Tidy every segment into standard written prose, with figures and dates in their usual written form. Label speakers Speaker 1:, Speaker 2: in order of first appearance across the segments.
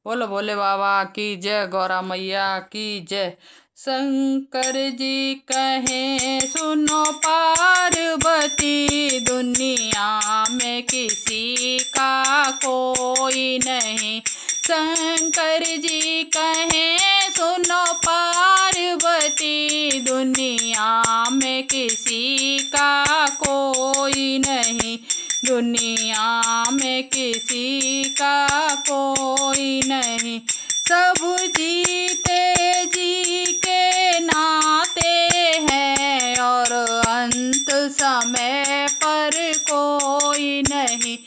Speaker 1: बोलो भोले बाबा की जय, गौरा मैया की जय। शंकर जी कहें सुनो पार्वती, दुनिया में किसी का कोई नहीं। शंकर जी कहें सुनो पार्वती, दुनिया में किसी का कोई नहीं। दुनिया में किसी का कोई नहीं। सब जीते जी के नाते हैं, और अंत समय पर कोई नहीं।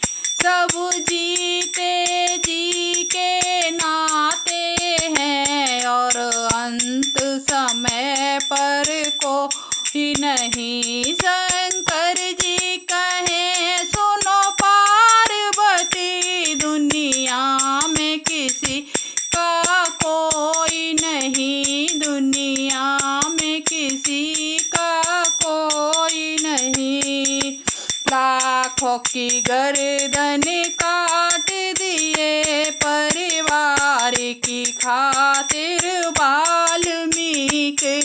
Speaker 1: सब जीते जी के नाते हैं, और अंत समय पर कोई नहीं। शंकर जी कहें सुनो पार्वती, दुनिया में किसी का कोई नहीं। दुनिया में किसी का कोई नहीं। लाखों की गर्दन काट दिए परिवार की खातिर वाल्मीकि।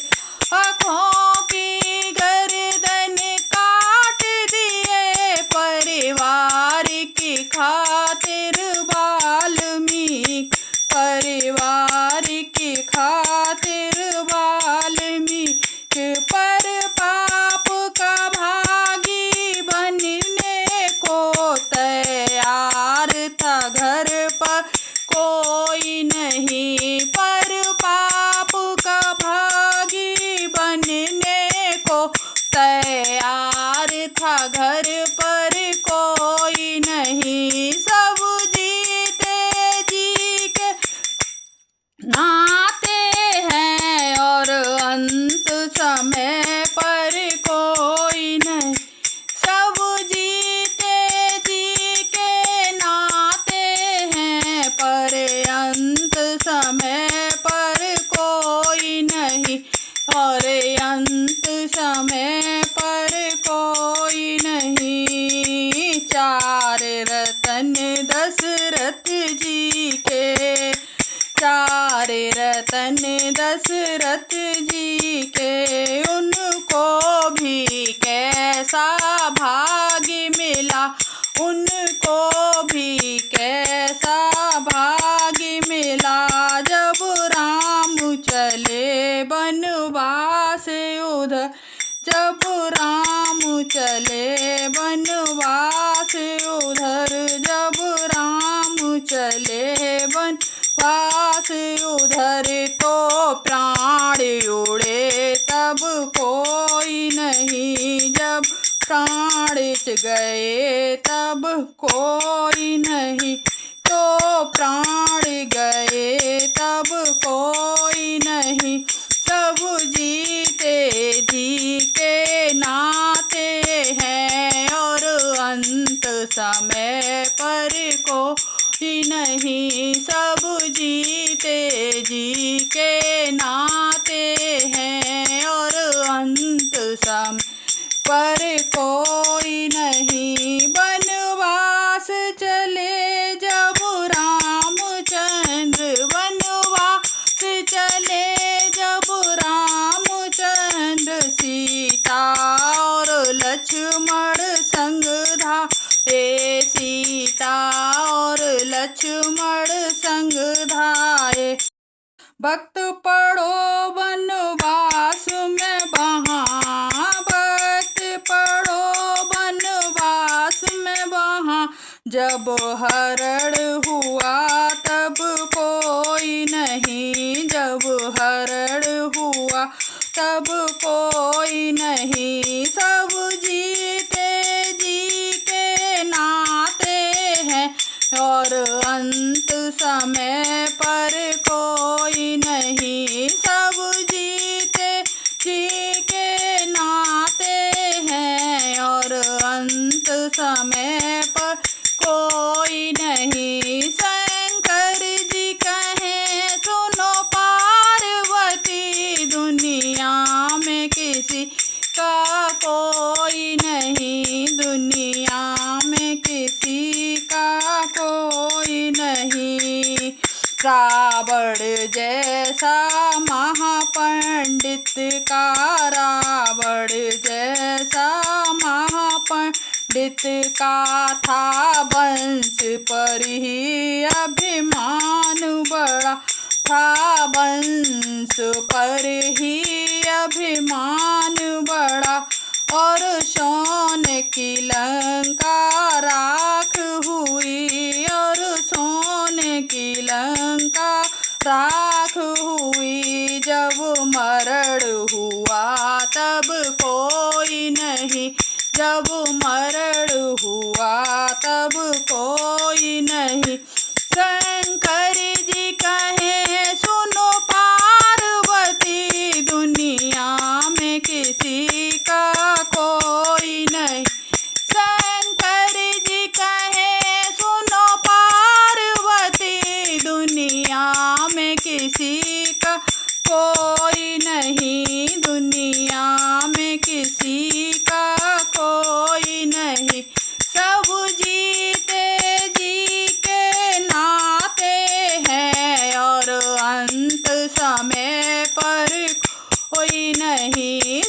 Speaker 1: आँखों की गर्दन काट दिए परिवार की खातिर वाल्मीकि। परिवार की खातिर वाल्मीकि। पर पाप का भागी बनने को तैयार था घर पर कोई नहीं। पर पाप का भागी बनने को तैयार था घर पर कोई नहीं। सब जीते जी के नाते हैं, और अंत समय पर कोई नहीं। सब जीते जी के नाते हैं, पर अंत समय पर कोई नहीं। और अंत समय पर कोई नहीं। चार रतन दशरथ जी के, चार रतन दशरथ जी के, उनको भी कैसा भाग्य मिला। उनको भी कैसा भाग्य मिला। जब राम चले वनवास उधर, जब राम चले वनवास उधर, जब राम चले वनवास उधर, तो प्राण उड़े तब कोई नहीं। जब प्राण गए तब कोई नहीं। तो प्राण गए तब कोई नहीं। सब जीते जी के नाते हैं, और अंत समय पर कोई नहीं। सब जीते जी के नाते हैं, और अंत समय पर कोई नहीं। वनवास चले जब रामचंद्र, वनवास चले जब रामचंद्र, सीता और लक्ष्मण संग धाये। सीता और लक्ष्मण संग धाये। भक्त पढ़ो वनवास में वहाँ, भक्त पढ़ो वनवास में वहाँ। जब हरण हुआ तब कोई नहीं। जब हरण हुआ तब कोई नहीं। सब जीते जी के नाते हैं, और अंत समय पर कोई नहीं। सब जीते जी के नाते हैं, और अंत समय पर कोई नहीं। शंकर जी कहें सुनो पार्वती, दुनिया में किसी का कोई नहीं। दुनिया में किसी का कोई नहीं। रावण जैसा महापंडित का, रावण जैसा महापंडित का था वंश पर ही अभिमान बड़ा था, वंश पर ही अभिमान बड़ा। और सोने की लंका राख हुई, और सोने की लंका राख हुई। जब मरण हुआ तब कोई नहीं, जब मरण हुआ तब कोई नहीं। शंकर जी कहे सुनो पार्वती, दुनिया में किसी का कोई नहीं। शंकर जी कहे सुनो पार्वती, दुनिया में किसी का कोई नहीं, दुनिया में किसी का कोई नहीं। सब जीते जी के नाते हैं, और अंत समय पर कोई नहीं।